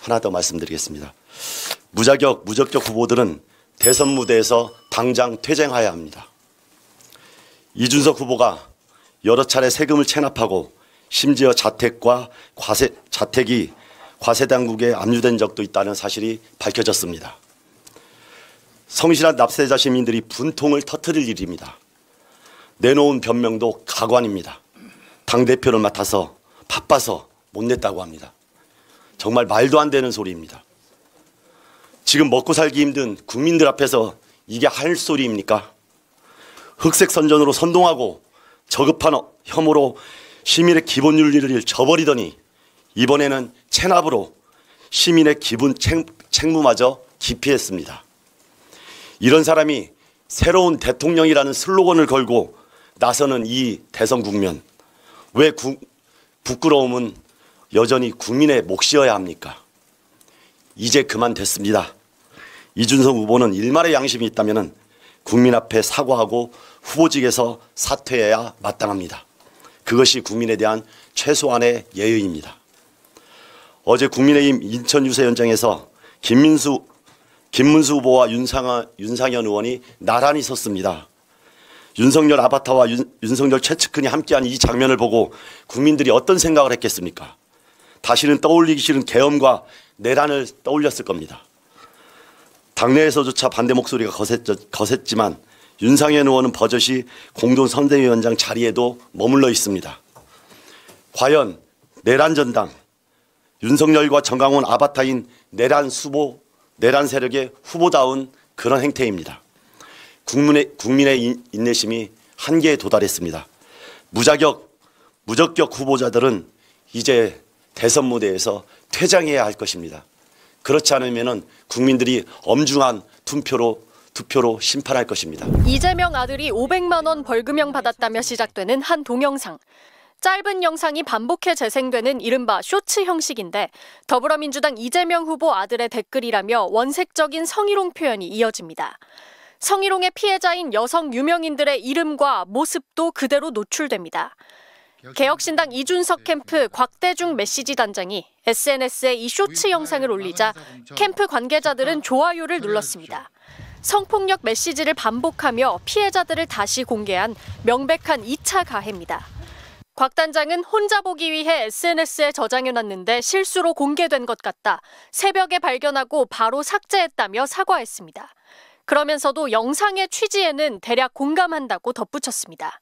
하나 더 말씀드리겠습니다. 무자격, 무적격 후보들은 대선 무대에서 당장 퇴장해야 합니다. 이준석 후보가 여러 차례 세금을 체납하고 심지어 자택이 과세 당국에 압류된 적도 있다는 사실이 밝혀졌습니다. 성실한 납세자 시민들이 분통을 터뜨릴 일입니다. 내놓은 변명도 가관입니다. 당대표를 맡아서 바빠서 못 냈다고 합니다. 정말 말도 안 되는 소리입니다. 지금 먹고 살기 힘든 국민들 앞에서 이게 할 소리입니까? 흑색 선전으로 선동하고 저급한 혐오로 시민의 기본 윤리를 저버리더니 이번에는 체납으로 시민의 기본 책무마저 기피했습니다. 이런 사람이 새로운 대통령이라는 슬로건을 걸고 나서는 이 대선 국면, 왜 부끄러움은 여전히 국민의 몫이어야 합니까? 이제 그만 됐습니다. 이준석 후보는 일말의 양심이 있다면 국민 앞에 사과하고 후보직에서 사퇴해야 마땅합니다. 그것이 국민에 대한 최소한의 예의입니다. 어제 국민의힘 인천 유세 현장에서 김문수 후보와 윤상현 의원이 나란히 섰습니다. 윤석열 아바타와 윤석열 최측근이 함께한 이 장면을 보고 국민들이 어떤 생각을 했겠습니까? 다시는 떠올리기 싫은 계엄과 내란을 떠올렸을 겁니다. 당내에서조차 반대 목소리가 거셌지만 윤상현 의원은 버젓이 공동선대위원장 자리에도 머물러 있습니다. 과연 내란 전당, 윤석열과 정강훈 아바타인 내란 세력의 후보다운 그런 행태입니다. 국민의 인내심이 한계에 도달했습니다. 무적격 후보자들은 이제 대선 무대에서 퇴장해야 할 것입니다. 그렇지 않으면 국민들이 엄중한 투표로 심판할 것입니다. 이재명 아들이 500만 원 벌금형 받았다며 시작되는 한 동영상. 짧은 영상이 반복해 재생되는 이른바 쇼츠 형식인데 더불어민주당 이재명 후보 아들의 댓글이라며 원색적인 성희롱 표현이 이어집니다. 성희롱의 피해자인 여성 유명인들의 이름과 모습도 그대로 노출됩니다. 개혁신당 이준석 캠프 곽대중 메시지 단장이 SNS에 이 쇼츠 영상을 올리자 캠프 관계자들은 좋아요를 눌렀습니다. 성폭력 메시지를 반복하며 피해자들을 다시 공개한 명백한 2차 가해입니다. 곽 단장은 혼자 보기 위해 SNS에 저장해놨는데 실수로 공개된 것 같다. 새벽에 발견하고 바로 삭제했다며 사과했습니다. 그러면서도 영상의 취지에는 대략 공감한다고 덧붙였습니다.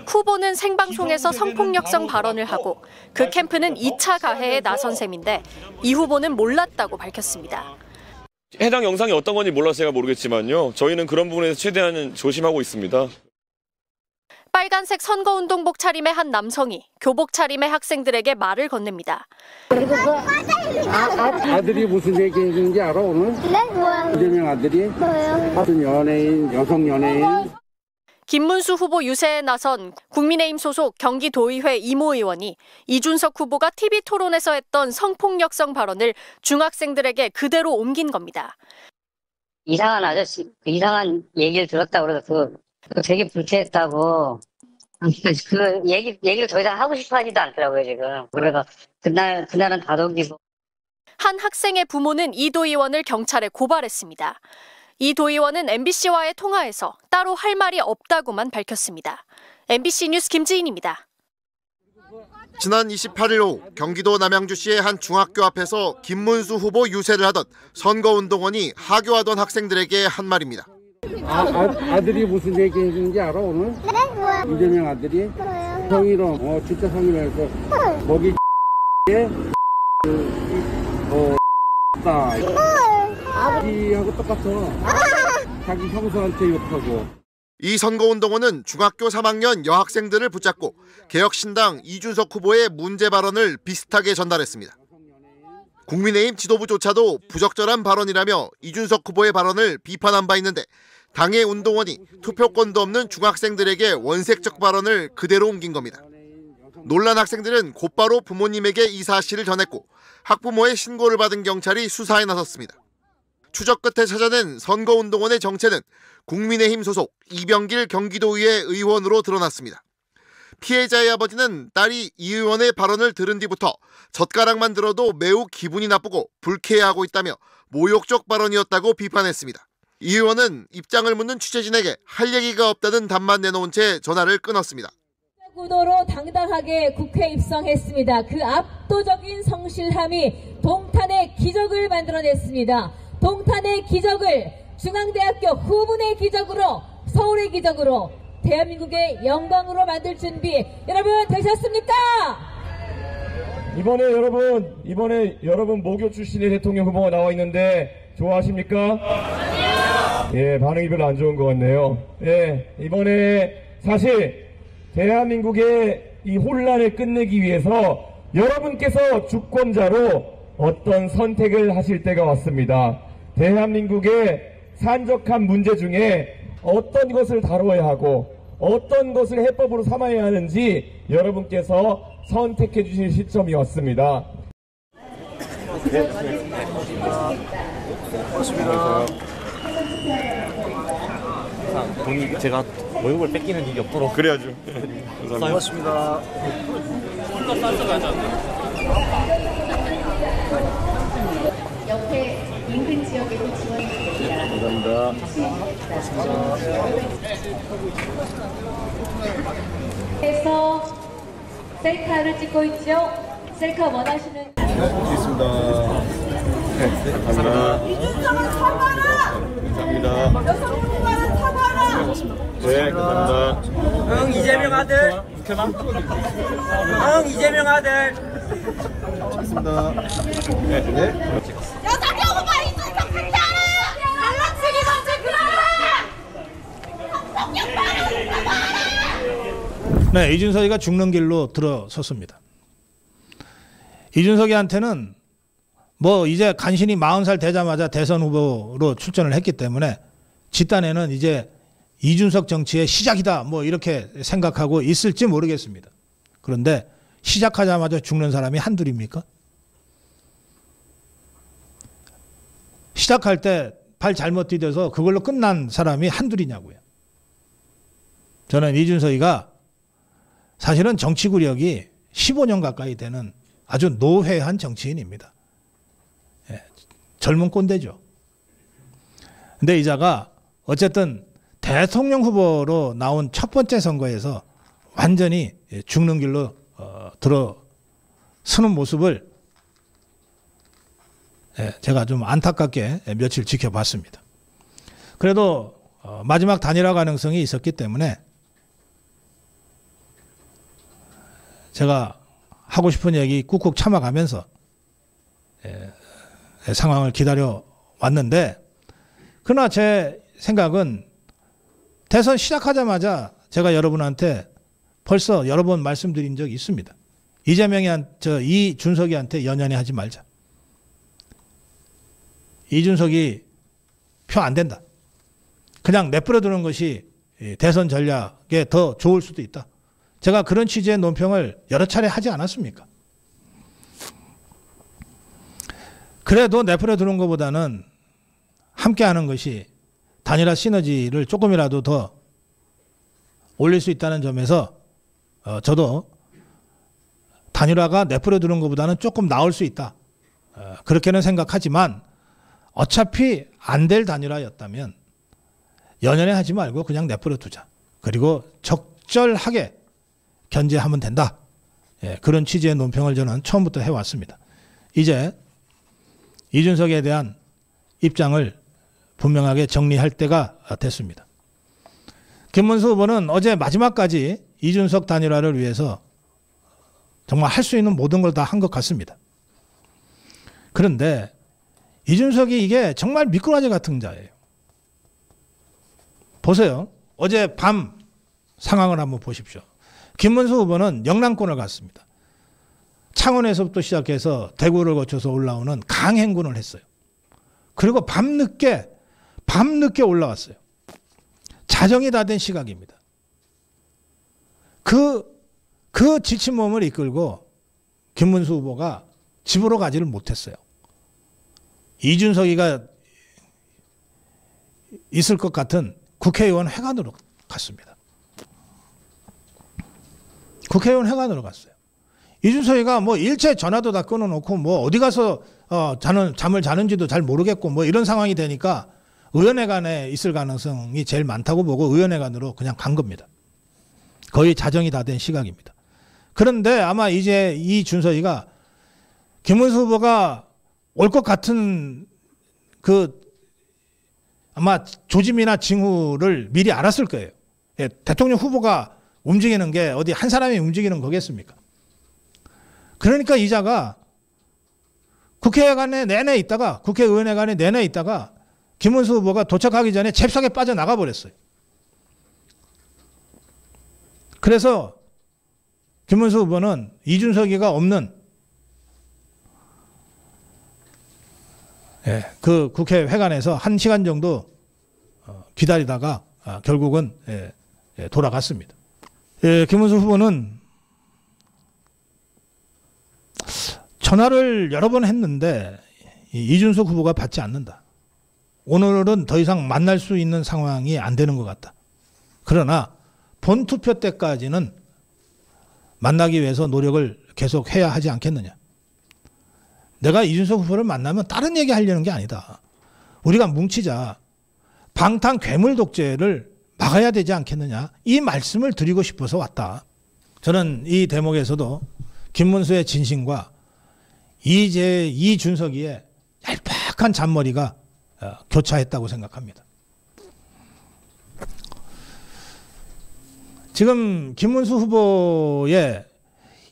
후보는 생방송에서 성폭력성 발언을 하고 그 캠프는 2차 가해에 나선 셈인데 이 후보는 몰랐다고 밝혔습니다. 해당 영상이 어떤 건지 몰라서 제가 모르겠지만요. 저희는 그런 부분에서 최대한 조심하고 있습니다. 빨간색 선거운동복 차림의 한 남성이 교복 차림의 학생들에게 말을 건넵니다. 그리고 아들이 무슨 얘기했는지 알아 오늘? 네? 뭐야? 이재명 아들이? 뭐요? 무슨 연예인, 여성 연예인? 김문수 후보 유세에 나선 국민의힘 소속 경기도의회 이모 의원이 이준석 후보가 TV토론에서 했던 성폭력성 발언을 중학생들에게 그대로 옮긴 겁니다. 이상한 아저씨, 이상한 얘기를 들었다고 그래서 되게 불쾌했다고. 그 얘기를 더 이상 하고 싶어 하지도 않더라고요, 지금. 그래서 그날은 다독이고. 한 학생의 부모는 이 도의원을 경찰에 고발했습니다. 이 도의원은 MBC와의 통화에서 따로 할 말이 없다고만 밝혔습니다. MBC 뉴스 김지인입니다. 지난 28일 오후 경기도 남양주시의 한 중학교 앞에서 김문수 후보 유세를 하던 선거운동원이 하교하던 학생들에게 한 말입니다. 아들이 무슨 얘기했는지 알아 오늘? 네? 뭐야? 이재명 아들이? 뭐요? 성희롱, 진짜 성희롱해서 거기 아버지하고 똑같아. 자기 형수한테 욕하고. 이 선거운동원은 중학교 3학년 여학생들을 붙잡고 개혁신당 이준석 후보의 문제 발언을 비슷하게 전달했습니다. 국민의힘 지도부조차도 부적절한 발언이라며 이준석 후보의 발언을 비판한 바 있는데 당의 운동원이 투표권도 없는 중학생들에게 원색적 발언을 그대로 옮긴 겁니다. 놀란 학생들은 곧바로 부모님에게 이 사실을 전했고 학부모의 신고를 받은 경찰이 수사에 나섰습니다. 추적 끝에 찾아낸 선거운동원의 정체는 국민의힘 소속 이병길 경기도의회 의원으로 드러났습니다. 피해자의 아버지는 딸이 이 의원의 발언을 들은 뒤부터 젓가락만 들어도 매우 기분이 나쁘고 불쾌해하고 있다며 모욕적 발언이었다고 비판했습니다. 이 의원은 입장을 묻는 취재진에게 할 얘기가 없다는 답만 내놓은 채 전화를 끊었습니다. 구도로 당당하게 국회에 입성했습니다. 그 압도적인 성실함이 동탄의 기적을 만들어냈습니다. 동탄의 기적을 중앙대학교 후문의 기적으로, 서울의 기적으로, 대한민국의 영광으로 만들 준비 여러분 되셨습니까? 이번에 여러분 모교 출신의 대통령 후보가 나와 있는데 좋아하십니까? 예, 반응이 별로 안 좋은 것 같네요. 예, 이번에 사실 대한민국의 이 혼란을 끝내기 위해서 여러분께서 주권자로 어떤 선택을 하실 때가 왔습니다. 대한민국의 산적한 문제 중에 어떤 것을 다뤄야 하고 어떤 것을 해법으로 삼아야 하는지 여러분께서 선택해 주실 시점이 왔습니다. 고맙습니다. 돈이 제가 월급을 뺏기는 일이 없도록 그래야죠. 고맙습니다. 옆에 인근 지역에도 지원이 됩니다. 감사합니다. 해서 셀카를 찍고 있죠. 셀카 원하시는 있습니다. 네, 감사합니다. 이준석은 사과하라! 감사합니다. 여성 후보는 사과하라! 네, 감사합니다. 응, 이재명 아들. 응, 이재명 아들. 고맙습니다. 네. 여성 후보 이준석 사퇴하라! 갈라치기 정책 그만하라! 네, 이준석이가 죽는 길로 들어섰습니다. 이준석이한테는 뭐 이제 간신히 40살 되자마자 대선 후보로 출전을 했기 때문에 집단에는 이제 이준석 정치의 시작이다 뭐 이렇게 생각하고 있을지 모르겠습니다. 그런데 시작하자마자 죽는 사람이 한둘입니까? 시작할 때 발 잘못 디뎌서 그걸로 끝난 사람이 한둘이냐고요. 저는 이준석이가 사실은 정치 구력이 15년 가까이 되는 아주 노회한 정치인입니다. 예, 젊은 꼰대죠. 근데 이자가 어쨌든 대통령 후보로 나온 첫 번째 선거에서 완전히 죽는 길로 들어서는 모습을 제가 좀 안타깝게 며칠 지켜봤습니다. 그래도 마지막 단일화 가능성이 있었기 때문에 제가 하고 싶은 얘기 꾹꾹 참아가면서 상황을 기다려 왔는데, 그러나 제 생각은 대선 시작하자마자 제가 여러분한테 벌써 여러 번 말씀드린 적이 있습니다. 이준석이한테 연연해 하지 말자. 이준석이 표 안 된다. 그냥 내버려 두는 것이 대선 전략에 더 좋을 수도 있다. 제가 그런 취지의 논평을 여러 차례 하지 않았습니까? 그래도 내버려 두는 것보다는 함께하는 것이 단일화 시너지를 조금이라도 더 올릴 수 있다는 점에서 저도 단일화가 내버려 두는 것보다는 조금 나을 수 있다. 그렇게는 생각하지만 어차피 안 될 단일화였다면 연연해 하지 말고 그냥 내버려 두자. 그리고 적절하게 견제하면 된다. 그런 취지의 논평을 저는 처음부터 해왔습니다. 이제 이준석에 대한 입장을 분명하게 정리할 때가 됐습니다. 김문수 후보는 어제 마지막까지 이준석 단일화를 위해서 정말 할 수 있는 모든 걸 다 한 것 같습니다. 그런데 이준석이 이게 정말 미꾸라지 같은 자예요. 보세요. 어제 밤 상황을 한번 보십시오. 김문수 후보는 영남권을 갔습니다. 창원에서부터 시작해서 대구를 거쳐서 올라오는 강행군을 했어요. 그리고 밤늦게 올라왔어요. 자정이 다 된 시각입니다. 그 지친 몸을 이끌고 김문수 후보가 집으로 가지를 못했어요. 이준석이가 있을 것 같은 국회의원 회관으로 갔습니다. 국회의원 회관으로 갔어요. 이준석이가 뭐 일체 전화도 다 끊어놓고 뭐 어디 가서 잠을 자는지도 잘 모르겠고 뭐 이런 상황이 되니까 의원회관에 있을 가능성이 제일 많다고 보고 의원회관으로 그냥 간 겁니다. 거의 자정이 다 된 시각입니다. 그런데 아마 이제 이준석이가 김문수 후보가 올 것 같은 아마 조짐이나 징후를 미리 알았을 거예요. 예, 대통령 후보가 움직이는 게 어디 한 사람이 움직이는 거겠습니까? 그러니까 이자가 국회의원회관에 내내 있다가 김문수 후보가 도착하기 전에 잽싸게 빠져나가 버렸어요. 그래서 김문수 후보는 이준석이가 없는 그 국회회관에서 1시간 정도 기다리다가 결국은 돌아갔습니다. 김문수 후보는 전화를 여러 번 했는데 이준석 후보가 받지 않는다. 오늘은 더 이상 만날 수 있는 상황이 안 되는 것 같다. 그러나 본투표 때까지는 만나기 위해서 노력을 계속 해야 하지 않겠느냐. 내가 이준석 후보를 만나면 다른 얘기 하려는 게 아니다. 우리가 뭉치자. 방탄 괴물 독재를 막아야 되지 않겠느냐. 이 말씀을 드리고 싶어서 왔다. 저는 이 대목에서도 김문수의 진심과 이준석이의 얄팍한 잔머리가 교차했다고 생각합니다. 지금 김문수 후보의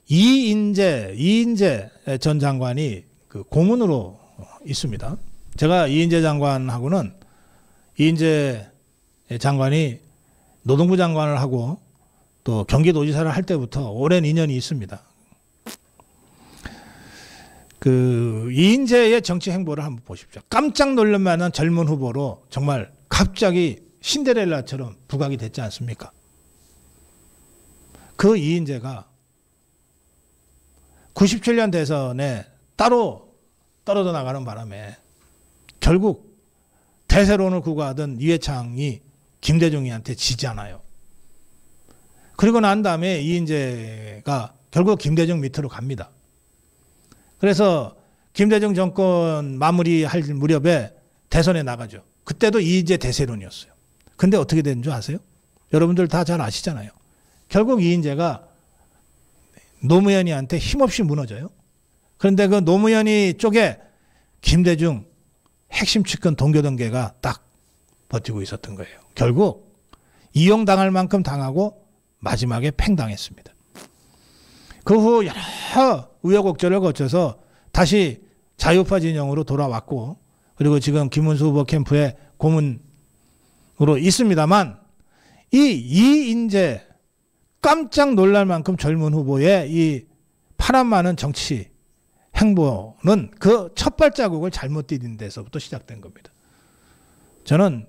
이인재 전 장관이 그 고문으로 있습니다. 제가 이인재 장관하고는 이인재 장관이 노동부 장관을 하고 또 경기도지사를 할 때부터 오랜 인연이 있습니다. 그 이인재의 정치 행보를 한번 보십시오. 깜짝 놀랄 만한 젊은 후보로 정말 갑자기 신데렐라처럼 부각이 됐지 않습니까? 그 이인재가 97년 대선에 따로 떨어져 나가는 바람에 결국 대세론을 구가하던 이회창이 김대중이한테 지잖아요. 그리고 난 다음에 이인재가 결국 김대중 밑으로 갑니다. 그래서 김대중 정권 마무리할 무렵에 대선에 나가죠. 그때도 이인재 대세론이었어요. 근데 어떻게 된 줄 아세요? 여러분들 다 잘 아시잖아요. 결국 이인재가 노무현이한테 힘없이 무너져요. 그런데 그 노무현이 쪽에 김대중 핵심 측근 동교동계가 딱 버티고 있었던 거예요. 결국 이용당할 만큼 당하고 마지막에 팽당했습니다. 그 후 여러 우여곡절을 거쳐서 다시 자유파 진영으로 돌아왔고 그리고 지금 김문수 후보 캠프의 고문으로 있습니다만 이인재 깜짝 놀랄 만큼 젊은 후보의 이 파란 많은 정치 행보는 그 첫 발자국을 잘못 디딘 데서부터 시작된 겁니다. 저는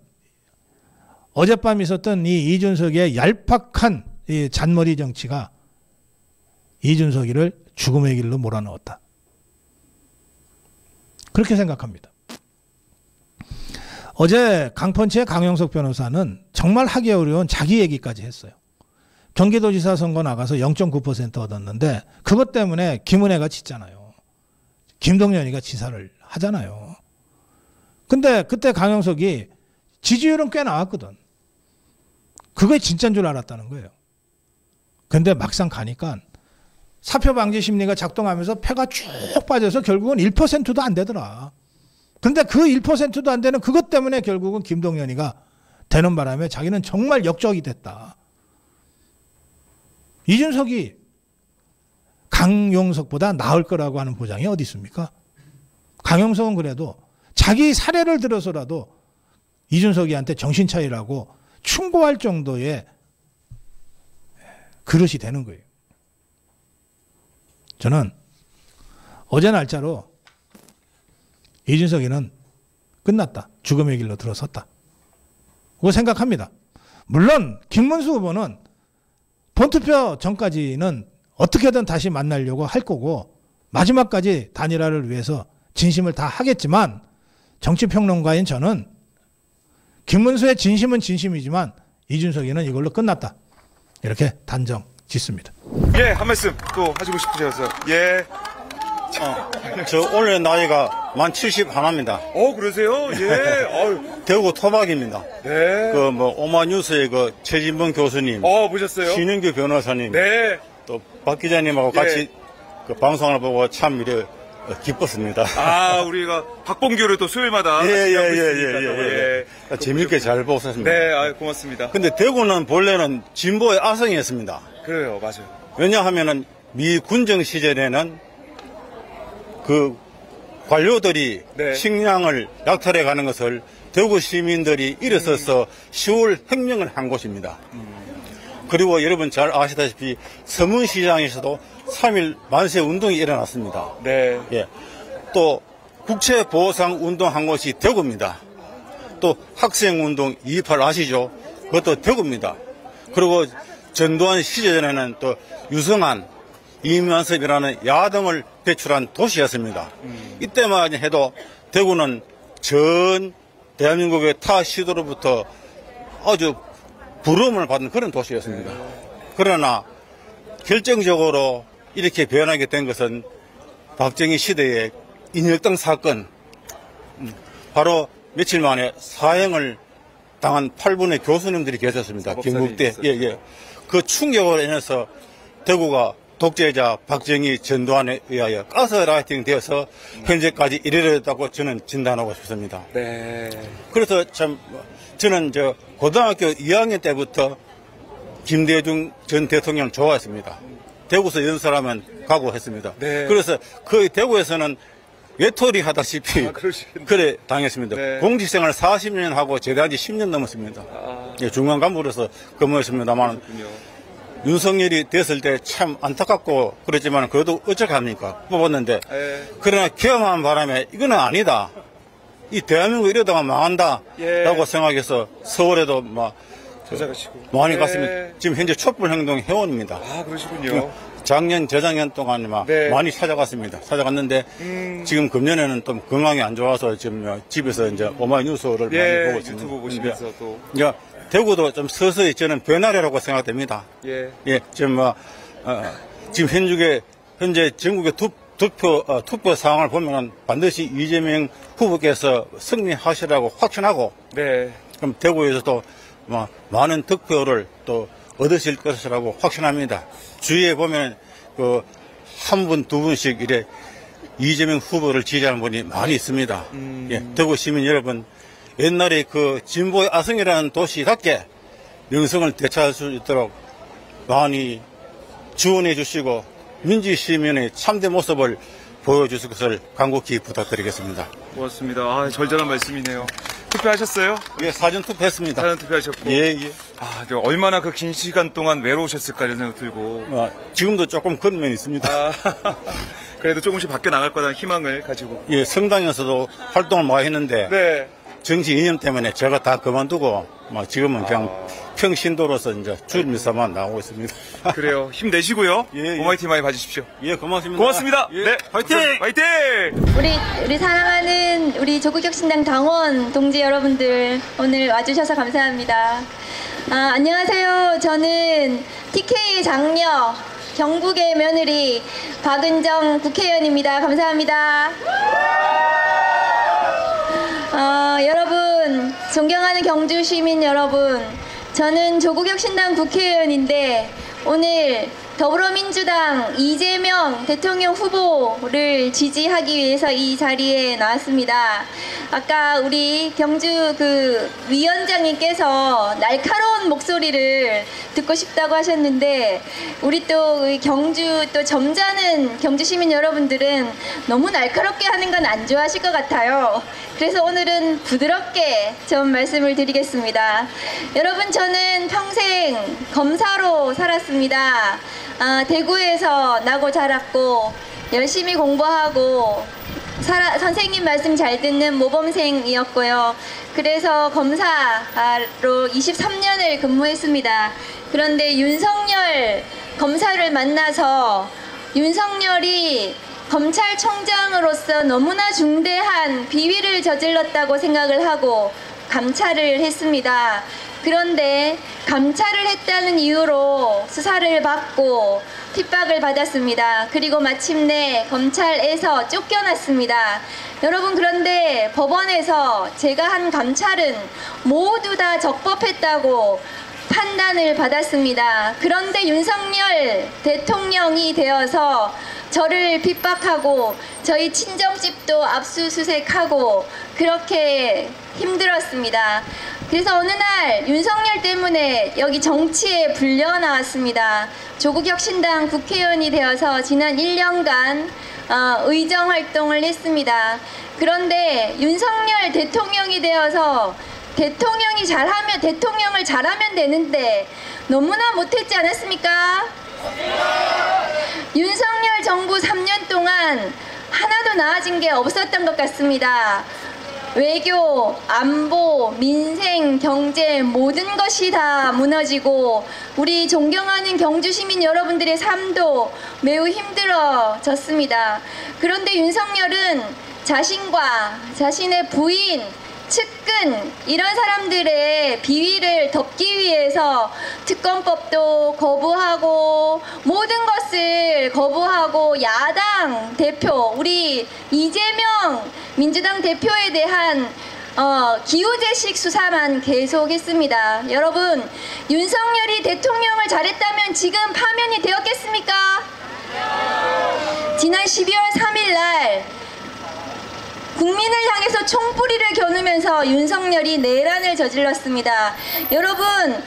어젯밤 있었던 이 이준석의 얄팍한 이 잔머리 정치가 이준석이를 죽음의 길로 몰아넣었다. 그렇게 생각합니다. 어제 강펀치의 강영석 변호사는 정말 하기 어려운 자기 얘기까지 했어요. 경기도지사 선거 나가서 0.9% 얻었는데 그것 때문에 김은혜가 짓잖아요. 김동연이가 지사를 하잖아요. 근데 그때 강영석이 지지율은 꽤 나왔거든. 그게 진짜인 줄 알았다는 거예요. 근데 막상 가니까 사표 방지 심리가 작동하면서 패가 쭉 빠져서 결국은 1%도 안 되더라. 근데 그 1%도 안 되는 그것 때문에 결국은 김동연이가 되는 바람에 자기는 정말 역적이 됐다. 이준석이 강용석보다 나을 거라고 하는 보장이 어디 있습니까? 강용석은 그래도 자기 사례를 들어서라도 이준석이한테 정신 차리라고 충고할 정도의 그릇이 되는 거예요. 저는 어제 날짜로 이준석이는 끝났다. 죽음의 길로 들어섰다. 그거 생각합니다. 물론 김문수 후보는 본투표 전까지는 어떻게든 다시 만나려고 할 거고 마지막까지 단일화를 위해서 진심을 다 하겠지만 정치평론가인 저는 김문수의 진심은 진심이지만 이준석이는 이걸로 끝났다. 이렇게 단정 짓습니다. 예, 한 말씀 또 하시고 싶으셔서. 예. 저 오늘 나이가 만 71입니다. 그러세요? 예. 대구 토박입니다. 네. 그 뭐 오마뉴스의 그 최진봉 교수님, 보셨어요? 신은규 변호사님, 네. 또 박 기자님하고 같이 그 방송을 보고 참 이래 기뻤습니다. 우리가 박봉규를 또 수요일마다 예. 재밌게 잘 보고 있습니다. 네, 고맙습니다. 근데 대구는 본래는 진보의 아성이었습니다. 그래요, 맞아요. 왜냐하면은 미 군정 시절에는 그 관료들이 식량을 약탈해 가는 것을 대구 시민들이 일어서서 10월 혁명을 한 곳입니다. 그리고 여러분 잘 아시다시피 서문시장에서도 3.1 만세 운동이 일어났습니다. 네. 예. 또 국채보상 운동한 곳이 대구입니다. 또 학생운동 2.28 아시죠? 그것도 대구입니다. 그리고 전두환 시절에는 또 유성한, 이면섭이라는 야당을 배출한 도시였습니다. 이때만 해도 대구는 전 대한민국의 타 시도로부터 아주 부러움을 받는 그런 도시였습니다. 그러나 결정적으로 이렇게 변하게 된 것은 박정희 시대의 인혁당 사건, 바로 며칠 만에 사형을 당한 8분의 교수님들이 계셨습니다. 경북대. 그 충격으로 인해서 대구가 독재자 박정희 전두환에 의하여 가스라이팅 되어서 현재까지 이르렀다고 저는 진단하고 싶습니다. 네. 그래서 참 저는 고등학교 2학년 때부터 김대중 전 대통령을 좋아했습니다. 대구에서 연설하면 가고 했습니다. 네. 그래서 거의 대구에서는 외톨이 하다시피 그래 당했습니다. 네. 공직생활 40년 하고 제대한 지 10년 넘었습니다. 중간 간부로서 근무했습니다만 윤석열이 됐을 때 참 안타깝고 그랬지만 그래도 어쩌합니까 뽑았는데 그러나 경험한 바람에 이거는 아니다. 이 대한민국 이러다가 망한다 라고 생각해서 서울에도 많이 갔습니다. 지금 현재 촛불행동 회원입니다. 그러시군요. 작년 재작년 동안 많이 찾아갔습니다. 찾아갔는데 지금 금년에는 좀 건강이 안 좋아서 지금 집에서 이제 오마이뉴스를 많이 보고 있습니다. 유튜브 보시면서 또. 대구도 좀 서서히 저는 변화라고 생각됩니다. 지금 지금 현재 전국의 투표 상황을 보면 반드시 이재명 후보께서 승리하시라고 확신하고, 그럼 대구에서도 많은 득표를 또 얻으실 것이라고 확신합니다. 주위에 보면 한 분, 두 분씩 이래 이재명 후보를 지지하는 분이 많이 있습니다. 대구 시민 여러분, 옛날에 진보의 아성이라는 도시답게 명성을 되찾을 수 있도록 많이 지원해 주시고 민주 시민의 참된 모습을 보여주실 것을 간곡히 부탁드리겠습니다. 고맙습니다. 절절한 말씀이네요. 투표하셨어요? 예, 사전 투표했습니다. 사전 투표하셨고. 얼마나 그 긴 시간 동안 외로우셨을까 이런 생각 들고. 지금도 조금 그런 면이 있습니다. 그래도 조금씩 바뀌어 나갈 거라는 희망을 가지고. 예, 성당에서도 활동을 많이 했는데 정치 이념 때문에 제가 다 그만두고 지금은 그냥 평신도로서 이제 주름 삼아 나오고 있습니다. 그래요. 힘내시고요. 오마이티 많이 봐주십시오. 예, 고맙습니다. 고맙습니다. 네, 화이팅! 화이팅! 우리 사랑하는 우리 조국혁신당 당원 동지 여러분들 오늘 와주셔서 감사합니다. 안녕하세요. 저는 TK의 장녀, 경북의 며느리 박은정 국회의원입니다. 감사합니다. 여러분, 존경하는 경주 시민 여러분, 저는 조국혁신당 국회의원인데 오늘 더불어민주당 이재명 대통령 후보를 지지하기 위해서 이 자리에 나왔습니다. 아까 우리 경주 위원장님께서 날카로운 목소리를 듣고 싶다고 하셨는데 우리 또 경주 또 점잖은 경주 시민 여러분들은 너무 날카롭게 하는 건 안 좋아하실 것 같아요. 그래서 오늘은 부드럽게 좀 말씀을 드리겠습니다. 여러분, 저는 평생 검사로 살았습니다. 대구에서 나고 자랐고 열심히 공부하고 선생님 말씀 잘 듣는 모범생이었고요. 그래서 검사로 23년을 근무했습니다. 그런데 윤석열 검사를 만나서 윤석열이 검찰총장으로서 너무나 중대한 비위를 저질렀다고 생각을 하고 감찰을 했습니다. 그런데 감찰을 했다는 이유로 수사를 받고 핍박을 받았습니다. 그리고 마침내 검찰에서 쫓겨났습니다. 여러분, 그런데 법원에서 제가 한 감찰은 모두 다 적법했다고 판단을 받았습니다. 그런데 윤석열 대통령이 되어서 저를 핍박하고 저희 친정집도 압수수색하고 그렇게 힘들었습니다. 그래서 어느 날 윤석열 때문에 여기 정치에 불려 나왔습니다. 조국혁신당 국회의원이 되어서 지난 1년간 의정 활동을 했습니다. 그런데 윤석열 대통령이 되어서 대통령을 잘하면 되는데 너무나 못했지 않았습니까? 윤석열 정부 3년 동안 하나도 나아진 게 없었던 것 같습니다. 외교, 안보, 민생, 경제 모든 것이 다 무너지고 우리 존경하는 경주 시민 여러분들의 삶도 매우 힘들어졌습니다. 그런데 윤석열은 자신과 자신의 부인, 측근 이런 사람들의 비위를 덮기 위해서 특검법도 거부하고 모든 것을 거부하고 야당 대표 우리 이재명 민주당 대표에 대한 기후제식 수사만 계속했습니다. 여러분, 윤석열이 대통령을 잘했다면 지금 파면이 되었겠습니까? 지난 12월 3일 날 국민을 향해서 총뿌리를 겨누면서 윤석열이 내란을 저질렀습니다. 여러분,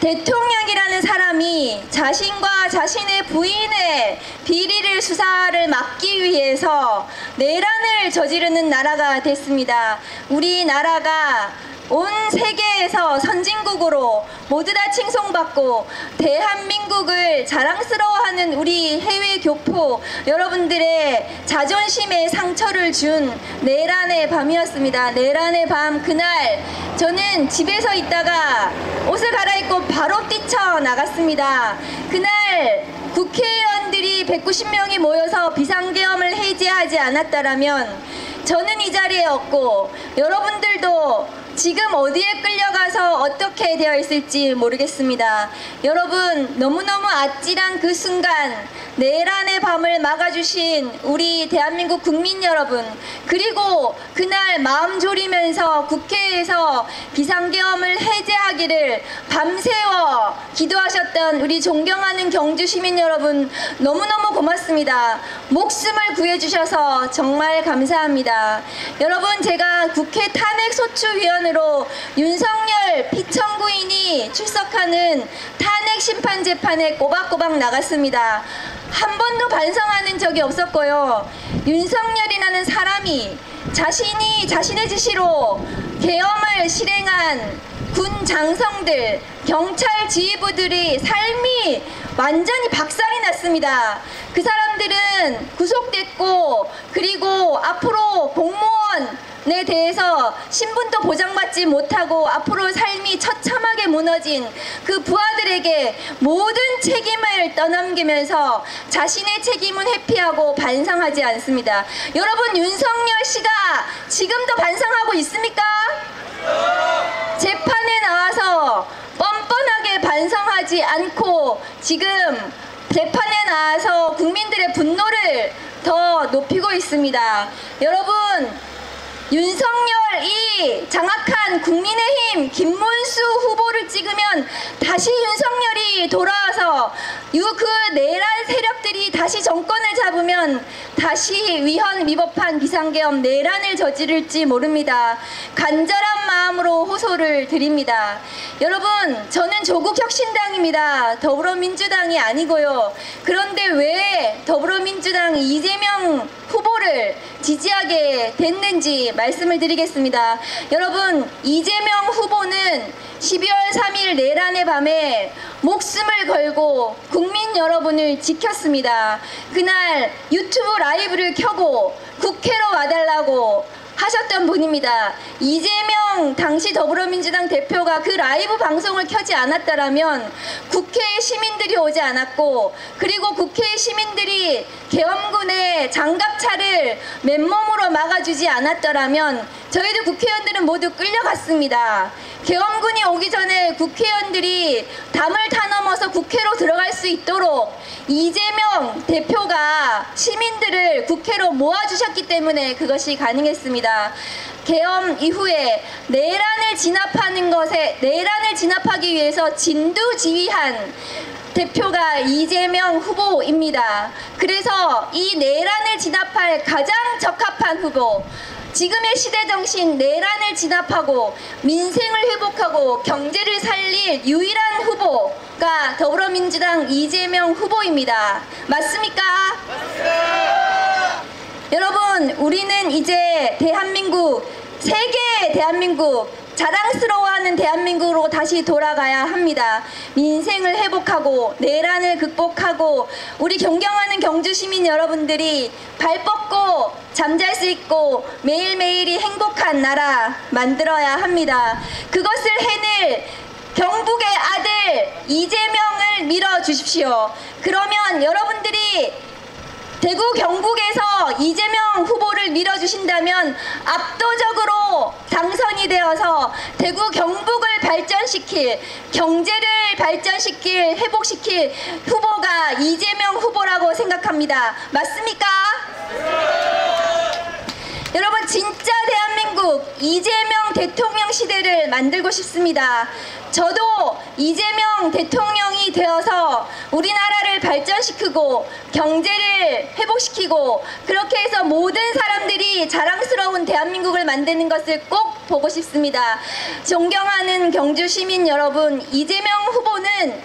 대통령이라는 사람이 자신과 자신의 부인의 비리를 수사를 막기 위해서 내란을 저지르는 나라가 됐습니다. 우리나라가 온 세계에서 선진국으로 모두 다 칭송받고 대한민국을 자랑스러워하는 우리 해외 교포 여러분들의 자존심에 상처를 준 내란의 밤이었습니다. 내란의 밤, 그날 저는 집에서 있다가 옷을 갈아입고 바로 뛰쳐나갔습니다. 그날 국회의원들이 190명이 모여서 비상계엄을 해제하지 않았다라면 저는 이 자리에 없고 여러분들도 지금 어디에 끌려가서 어떻게 되어 있을지 모르겠습니다. 여러분, 너무너무 아찔한 그 순간 내란의 밤을 막아주신 우리 대한민국 국민 여러분, 그리고 그날 마음 졸이면서 국회에서 비상계엄을 해제하기를 밤새워 기도하셨던 우리 존경하는 경주 시민 여러분, 너무너무 고맙습니다. 목숨을 구해주셔서 정말 감사합니다. 여러분, 제가 국회 탄핵소추위원으로 윤석열 피청구인이 출석하는 탄핵심판재판에 꼬박꼬박 나갔습니다. 한 번도 반성하는 적이 없었고요. 윤석열이라는 사람이 자신이 자신의 지시로 계엄을 실행한 군 장성들, 경찰 지휘부들의 삶이 완전히 박살이 났습니다. 그 사람들은 구속됐고 그리고 앞으로 공무원에 대해서 신분도 보장받지 못하고 앞으로 삶이 처참하게 무너진 그 부하들에게 모든 책임을 떠넘기면서 자신의 책임은 회피하고 반성하지 않습니다. 여러분, 윤석열 씨가 지금도 반성하고 있습니까? 재판에 나와서 뻔뻔하게 반성하지 않고 지금 재판에 나와서 국민들의 분노를 더 높이고 있습니다. 여러분, 윤석열이 장악한 국민의힘 김문수 후보를 찍으면 다시 윤석열이 돌아와서 그 내란 세력들이 다시 정권을 잡으면 다시 위헌 위법한 비상계엄 내란을 저지를지 모릅니다. 간절한 마음으로 호소를 드립니다. 여러분, 저는 조국혁신당입니다. 더불어민주당이 아니고요. 그런데 왜 더불어민주당 이재명 후보를 지지하게 됐는지 말씀을 드리겠습니다. 여러분, 이재명 후보는 12월 3일 내란의 밤에 목숨을 걸고 국민 여러분을 지켰습니다. 그날 유튜브 라이브를 켜고 국회로 와달라고 하셨던 분입니다. 이재명 당시 더불어민주당 대표가 그 라이브 방송을 켜지 않았다라면 국회에 시민들이 오지 않았고, 그리고 국회 시민들이 계엄군의 장갑차를 맨몸으로 막아주지 않았더라면 저희들 국회의원들은 모두 끌려갔습니다. 계엄군이 오기 전에 국회의원들이 담을 타넘어서 국회로 들어갈 수 있도록 이재명 대표가 시민들을 국회로 모아주셨기 때문에 그것이 가능했습니다. 계엄 이후에 내란을 진압하기 위해서 진두지휘한 대표가 이재명 후보입니다. 그래서 이 내란을 진압할 가장 적합한 후보, 지금의 시대정신 내란을 진압하고 민생을 회복하고 경제를 살릴 유일한 후보가 더불어민주당 이재명 후보입니다. 맞습니까? 여러분, 우리는 이제 대한민국, 세계의 대한민국, 자랑스러워하는 대한민국으로 다시 돌아가야 합니다. 민생을 회복하고 내란을 극복하고 우리 존경하는 경주 시민 여러분들이 발 뻗고 잠잘 수 있고 매일매일이 행복한 나라 만들어야 합니다. 그것을 해낼 경북의 아들 이재명을 밀어주십시오. 그러면 여러분들이 대구 경북에서 이재명 후보를 밀어주신다면 압도적으로 당선이 되어서 대구 경북을 발전시킬, 경제를 발전시킬, 회복시킬 후보가 이재명 후보라고 생각합니다. 맞습니까? 여러분, 진짜 대한민국 이재명 대통령 시대를 만들고 싶습니다. 저도 이재명 대통령이 되어서 우리나라를 발전시키고 경제를 회복시키고 그렇게 해서 모든 사람들이 자랑스러운 대한민국을 만드는 것을 꼭 보고 싶습니다. 존경하는 경주 시민 여러분, 이재명 후보는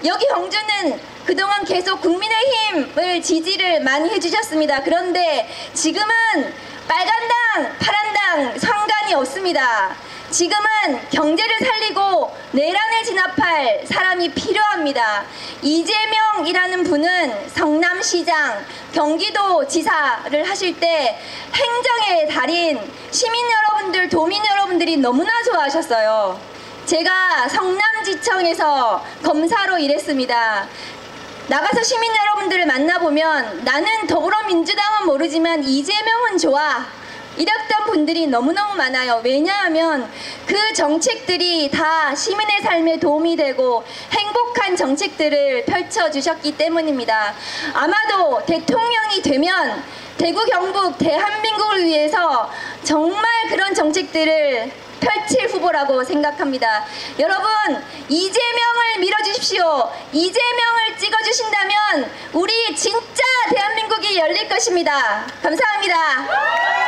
여기 경주는 그동안 계속 국민의힘을 지지를 많이 해주셨습니다. 그런데 지금은 빨간당, 파란당 상관이 없습니다. 지금은 경제를 살리고 내란을 진압할 사람이 필요합니다. 이재명이라는 분은 성남시장, 경기도지사를 하실 때 행정의 달인, 시민 여러분들, 도민 여러분들이 너무나 좋아하셨어요. 제가 성남지청에서 검사로 일했습니다. 나가서 시민 여러분들을 만나보면 나는 더불어민주당은 모르지만 이재명은 좋아, 이랬던 분들이 너무너무 많아요. 왜냐하면 그 정책들이 다 시민의 삶에 도움이 되고 행복한 정책들을 펼쳐주셨기 때문입니다. 아마도 대통령이 되면 대구 경북 대한민국을 위해서 정말 그런 정책들을 펼칠 후보라고 생각합니다. 여러분, 이재명을 밀어주십시오. 이재명을 찍어주신다면 우리 진짜 대한민국이 열릴 것입니다. 감사합니다.